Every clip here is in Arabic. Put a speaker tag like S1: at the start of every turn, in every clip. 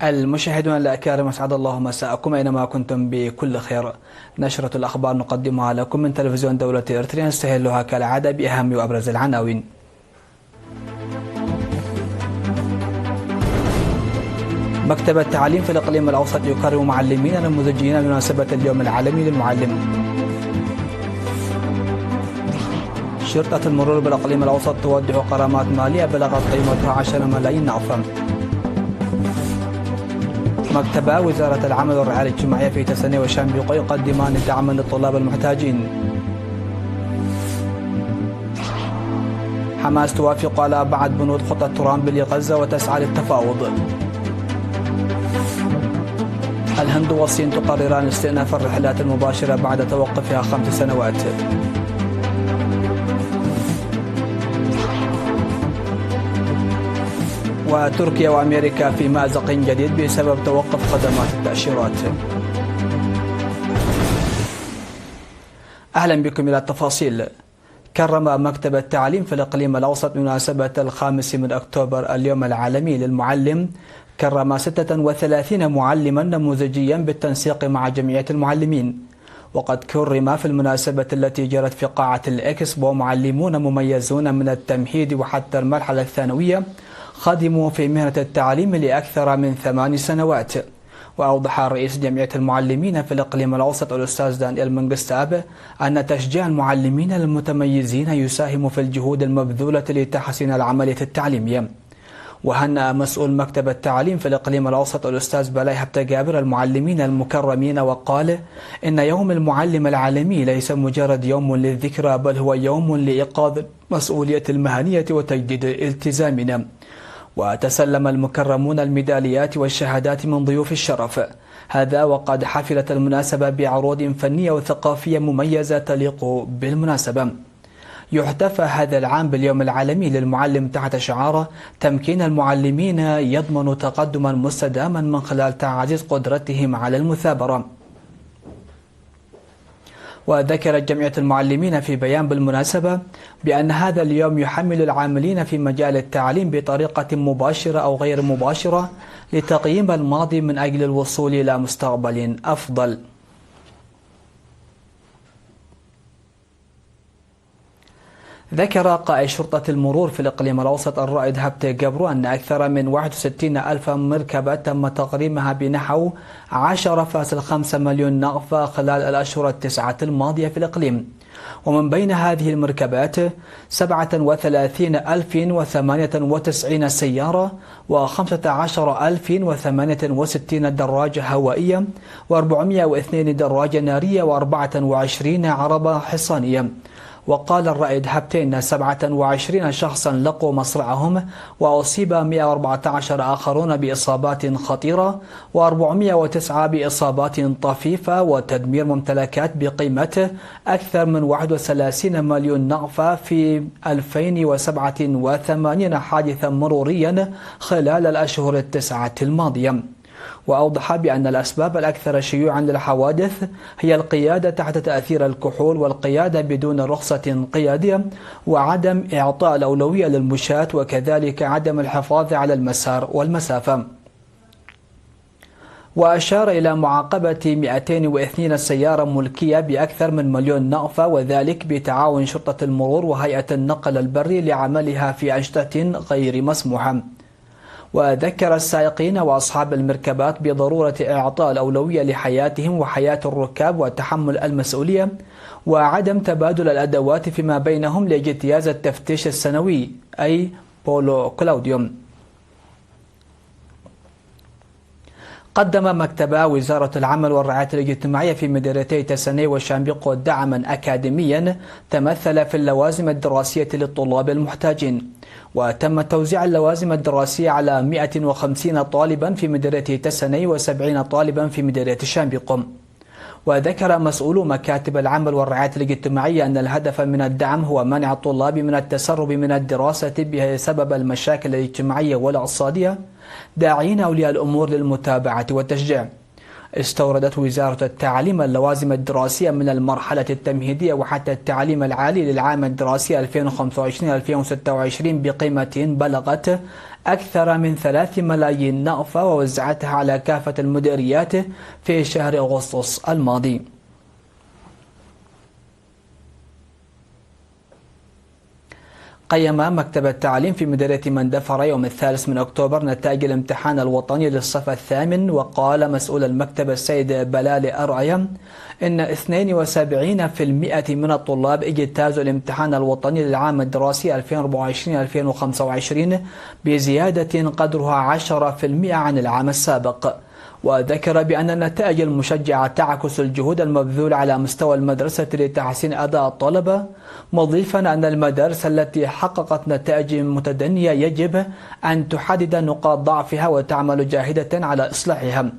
S1: المشاهدون الأكارم، أسعد الله مساءكم أينما كنتم بكل خير. نشرة الأخبار نقدمها لكم من تلفزيون دولة إريتريا، نستهلها كالعادة بأهم وأبرز العناوين. مكتب التعليم في الإقليم الأوسط يكرم معلمين نموذجيين بمناسبة اليوم العالمي للمعلم. شرطة المرور بالإقليم الأوسط تودع غرامات مالية بلغت قيمتها 10 ملايين نقفة. مكتب وزارة العمل والرعاية الاجتماعية في تسني وشامبيقو يقدمان دعما للطلاب المحتاجين. حماس توافق على بعض بنود خطة ترامب لغزة وتسعى للتفاوض. الهند والصين تقرران استئناف الرحلات المباشرة بعد توقفها 5 سنوات. وتركيا وأمريكا في مأزق جديد بسبب توقف خدمات التأشيرات. أهلا بكم إلى التفاصيل. كرم مكتب التعليم في الإقليم الأوسط بمناسبة 5 أكتوبر اليوم العالمي للمعلم، كرم 36 معلما نموذجيا بالتنسيق مع جمعية المعلمين. وقد كرم في المناسبة التي جرت في قاعة الإكسبو معلمون مميزون من التمهيد وحتى المرحلة الثانوية خدموا في مهنة التعليم لأكثر من 8 سنوات. وأوضح رئيس جمعية المعلمين في الإقليم الأوسط الأستاذ دانيال منجستاب أن تشجيع المعلمين المتميزين يساهم في الجهود المبذولة لتحسين العملية التعليمية. وهنأ مسؤول مكتب التعليم في الإقليم الأوسط الأستاذ بلاي هبتجابر المعلمين المكرمين، وقال إن يوم المعلم العالمي ليس مجرد يوم للذكرى، بل هو يوم لإيقاظ المسؤولية المهنية وتجديد التزامنا. وتسلم المكرمون الميداليات والشهادات من ضيوف الشرف، هذا وقد حفلت المناسبة بعروض فنية وثقافية مميزة تليق بالمناسبة. يحتفى هذا العام باليوم العالمي للمعلم تحت شعار تمكين المعلمين يضمن تقدما مستداما من خلال تعزيز قدرتهم على المثابرة. وذكرت جمعية المعلمين في بيان بالمناسبة بأن هذا اليوم يحمل العاملين في مجال التعليم بطريقة مباشرة أو غير مباشرة لتقييم الماضي من أجل الوصول إلى مستقبل أفضل. ذكر قائد شرطة المرور في الإقليم الأوسط الرائد هبتجابر أن أكثر من 61 ألف مركبة تم تقريمها بنحو 10.5 مليون نقفة خلال الأشهر ال9 الماضية في الإقليم. ومن بين هذه المركبات 37,098 سيارة و15,068 دراجة هوائية و402 دراجة نارية و24 عربة حصانية. وقال الرائد هبتي أن 27 شخصا لقوا مصرعهم، وأصيب 114 آخرون بإصابات خطيرة و409 بإصابات طفيفة وتدمير ممتلكات بقيمة أكثر من 31 مليون نقفة في 2087 حادثا مروريا خلال الأشهر ال9 الماضية. وأوضح بأن الأسباب الأكثر شيوعا للحوادث هي القيادة تحت تأثير الكحول والقيادة بدون رخصة قيادية وعدم إعطاء الأولوية للمشاة، وكذلك عدم الحفاظ على المسار والمسافة. وأشار إلى معاقبة 202 سيارة ملكية بأكثر من مليون نقفة، وذلك بتعاون شرطة المرور وهيئة النقل البري لعملها في أنشطة غير مسموحة. وذكر السائقين وأصحاب المركبات بضرورة إعطاء الأولوية لحياتهم وحياة الركاب وتحمل المسؤولية وعدم تبادل الأدوات فيما بينهم لاجتياز التفتيش السنوي أي بولو كلاوديوم. قدم مكتب وزارة العمل والرعاية الاجتماعية في مديريتي تسني وشامبيقو دعما أكاديميا تمثل في اللوازم الدراسية للطلاب المحتاجين. وتم توزيع اللوازم الدراسية على 150 طالبا في مديرية تسني و70 طالبا في مديرية شامبيقو. وذكر مسؤول مكاتب العمل والرعاية الاجتماعية أن الهدف من الدعم هو منع الطلاب من التسرب من الدراسة بسبب المشاكل الاجتماعية والاقتصادية، داعين أولياء الأمور للمتابعة والتشجيع. استوردت وزارة التعليم اللوازم الدراسية من المرحلة التمهيدية وحتى التعليم العالي للعام الدراسي 2025-2026 بقيمة بلغت أكثر من 3 ملايين نقفة، ووزعتها على كافة المديريات في شهر أغسطس الماضي. قيم مكتب التعليم في مديرية مندفر يوم 3 أكتوبر نتائج الامتحان الوطني للصف الثامن، وقال مسؤول المكتب السيد بلال أرعيا إن 72% من الطلاب اجتازوا الامتحان الوطني للعام الدراسي 2024-2025 بزيادة قدرها 10% عن العام السابق. وذكر بأن النتائج المشجعة تعكس الجهود المبذولة على مستوى المدرسة لتحسين أداء الطلبة، مضيفا أن المدارس التي حققت نتائج متدنية يجب أن تحدد نقاط ضعفها وتعمل جاهدة على إصلاحها.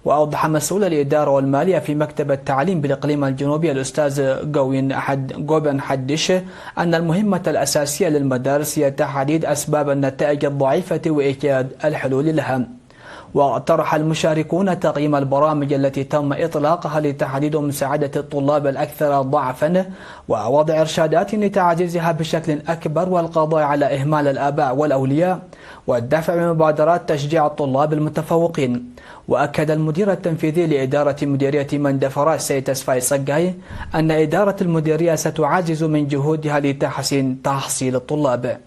S1: وأوضح مسؤول الإدارة والمالية في مكتب التعليم بالإقليم الجنوبي الأستاذ جوبن حدش أن المهمة الأساسية للمدارس هي تحديد أسباب النتائج الضعيفة وإيجاد الحلول لها. واقترح المشاركون تقييم البرامج التي تم إطلاقها لتحديد مساعدة الطلاب الأكثر ضعفا ووضع إرشادات لتعزيزها بشكل أكبر، والقضاء على إهمال الآباء والأولياء والدفع بمبادرات تشجيع الطلاب المتفوقين. وأكد المدير التنفيذي لإدارة مديرية مندفر السيد تسفاي صقاي أن إدارة المديرية ستعزز من جهودها لتحسين تحصيل الطلاب.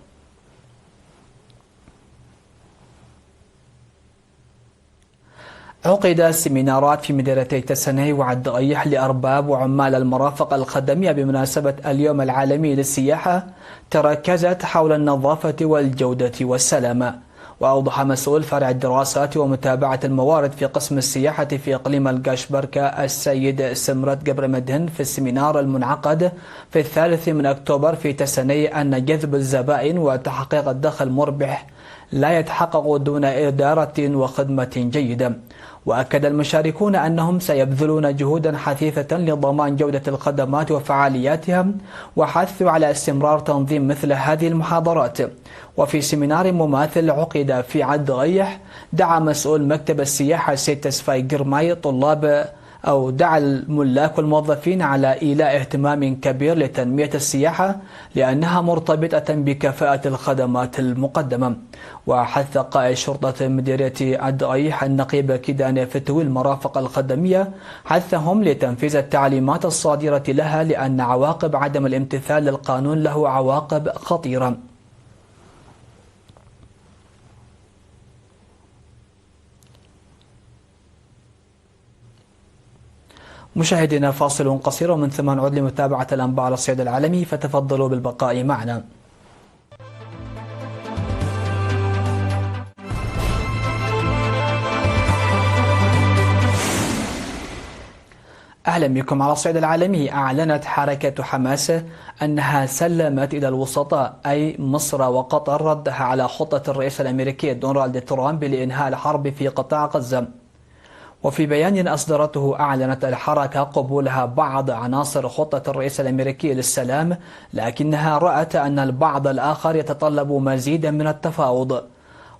S1: عقد سيمينارات في مديريتي تسناي وعد غيح لأرباب وعمال المرافق الخدمية بمناسبة اليوم العالمي للسياحة، تركزت حول النظافة والجودة والسلامة. وأوضح مسؤول فرع الدراسات ومتابعة الموارد في قسم السياحة في إقليم القاشبركة السيد سمرت قبر مدهن في السيمينار المنعقد في 3 أكتوبر في تسناي أن جذب الزبائن وتحقيق الدخل مربح لا يتحقق دون إدارة وخدمة جيدة. وأكد المشاركون أنهم سيبذلون جهودا حثيثة لضمان جودة الخدمات وفعالياتها، وحثوا على استمرار تنظيم مثل هذه المحاضرات. وفي سيمينار مماثل عقد في عد غيح، دعا مسؤول مكتب السياحة السيد تسفاي قرماي دعا الملاك والموظفين على إيلاء اهتمام كبير لتنمية السياحة لأنها مرتبطة بكفاءة الخدمات المقدمة. وحث قائد شرطة مديرية عد غيح النقيب كيدان فتوي المرافق الخدمية حثهم لتنفيذ التعليمات الصادرة لها، لأن عواقب عدم الامتثال للقانون له عواقب خطيرة. مشاهدينا، فاصل قصير ومن ثم نعود لمتابعة الأنباء على الصعيد العالمي، فتفضلوا بالبقاء معنا. أهلا بكم على الصعيد العالمي. أعلنت حركة حماس أنها سلمت إلى الوسطاء أي مصر وقطر ردها على خطة الرئيس الأمريكي دونالد ترامب لإنهاء الحرب في قطاع غزة. وفي بيان أصدرته أعلنت الحركة قبولها بعض عناصر خطة الرئيس الأمريكي للسلام، لكنها رأت أن البعض الآخر يتطلب مزيدا من التفاوض.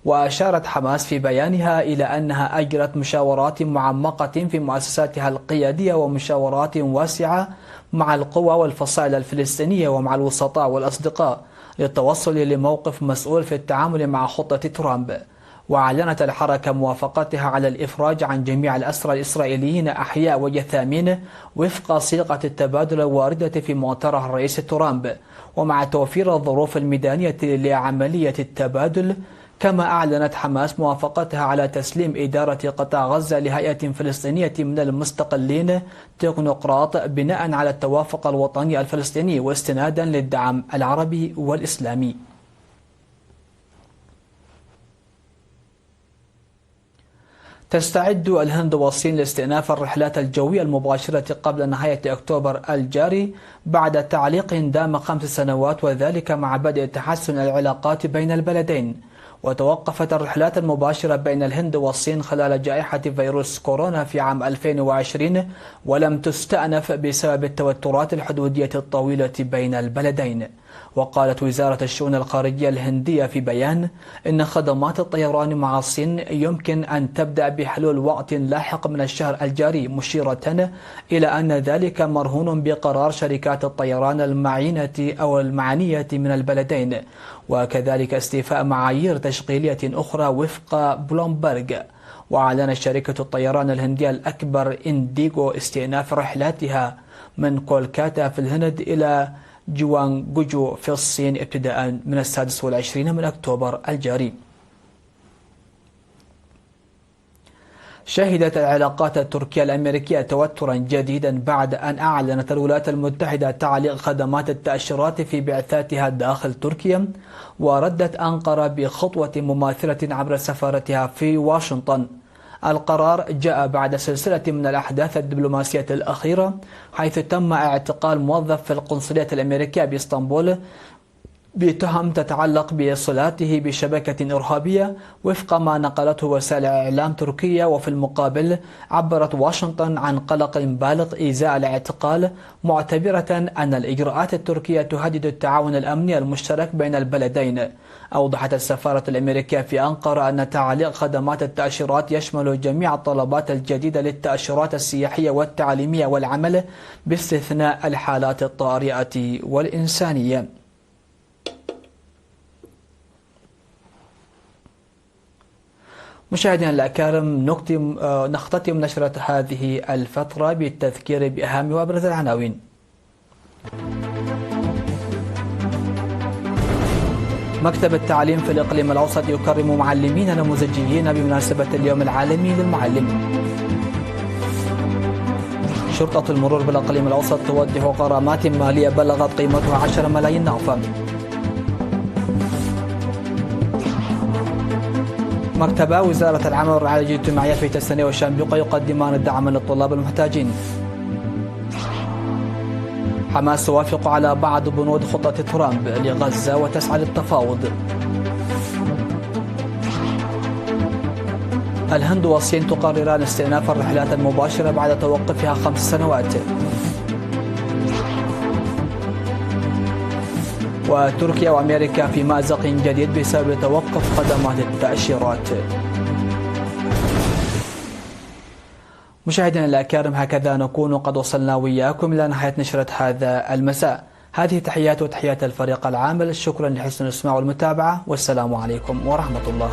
S1: وأشارت حماس في بيانها إلى أنها أجرت مشاورات معمقة في مؤسساتها القيادية ومشاورات واسعة مع القوى والفصائل الفلسطينية ومع الوسطاء والأصدقاء للتوصل لموقف مسؤول في التعامل مع خطة ترامب. وأعلنت الحركة موافقتها على الإفراج عن جميع الأسرى الإسرائيليين أحياء وجثامين وفق صيغة التبادل الواردة في مقترح الرئيس ترامب، ومع توفير الظروف الميدانية لعملية التبادل. كما أعلنت حماس موافقتها على تسليم إدارة قطاع غزة لهيئة فلسطينية من المستقلين تكنوقراط بناء على التوافق الوطني الفلسطيني واستنادا للدعم العربي والإسلامي. تستعد الهند والصين لاستئناف الرحلات الجوية المباشرة قبل نهاية أكتوبر الجاري بعد تعليق دام 5 سنوات، وذلك مع بدء تحسن العلاقات بين البلدين. وتوقفت الرحلات المباشرة بين الهند والصين خلال جائحة فيروس كورونا في عام 2020، ولم تستأنف بسبب التوترات الحدودية الطويلة بين البلدين. وقالت وزارة الشؤون الخارجية الهندية في بيان إن خدمات الطيران مع الصين يمكن أن تبدأ بحلول وقت لاحق من الشهر الجاري، مشيرة إلى أن ذلك مرهون بقرار شركات الطيران المعنية من البلدين، وكذلك استيفاء معايير تشغيلية أخرى وفق بلومبرغ. وأعلنت شركة الطيران الهندية الأكبر إنديغو استئناف رحلاتها من كولكاتا في الهند إلى جوانغجو في الصين ابتداء من 26 من أكتوبر الجاري. شهدت العلاقات التركية الأمريكية توترا جديدا بعد أن أعلنت الولايات المتحدة تعليق خدمات التأشيرات في بعثاتها داخل تركيا، وردت أنقرة بخطوة مماثلة عبر سفارتها في واشنطن. القرار جاء بعد سلسلة من الأحداث الدبلوماسية الأخيرة، حيث تم اعتقال موظف في القنصلية الأمريكية بإسطنبول بتهم تتعلق بصلاته بشبكة إرهابية وفق ما نقلته وسائل إعلام تركية. وفي المقابل عبرت واشنطن عن قلق بالغ إزاء الاعتقال، معتبرة أن الإجراءات التركية تهدد التعاون الأمني المشترك بين البلدين. أوضحت السفارة الأمريكية في أنقرة أن تعليق خدمات التأشيرات يشمل جميع الطلبات الجديدة للتأشيرات السياحية والتعليمية والعمل، باستثناء الحالات الطارئة والإنسانية. مشاهدينا الأكارم، نختتم نشرة هذه الفترة بالتذكير بأهم وأبرز العناوين. مكتب التعليم في الإقليم الأوسط يكرم معلمين نموذجيين بمناسبة اليوم العالمي للمعلم. شرطة المرور بالإقليم الأوسط توضح غرامات مالية بلغت قيمتها 10 ملايين نقفة. مكتب وزارة العمل والرعاية الاجتماعية في تسنية وشامبيقة يقدمان الدعم للطلاب المحتاجين. حماس توافق على بعض بنود خطة ترامب لغزة وتسعى للتفاوض. الهند والصين تقرران استئناف الرحلات المباشرة بعد توقفها 5 سنوات. وتركيا وأمريكا في مأزق جديد بسبب توقف خدمات التأشيرات. مشاهدينا الأكارم، هكذا نكون قد وصلنا وياكم إلى نهاية نشرة هذا المساء. هذه تحيات وتحيات الفريق العامل، شكرا لحسن الإسماع والمتابعة، والسلام عليكم ورحمة الله.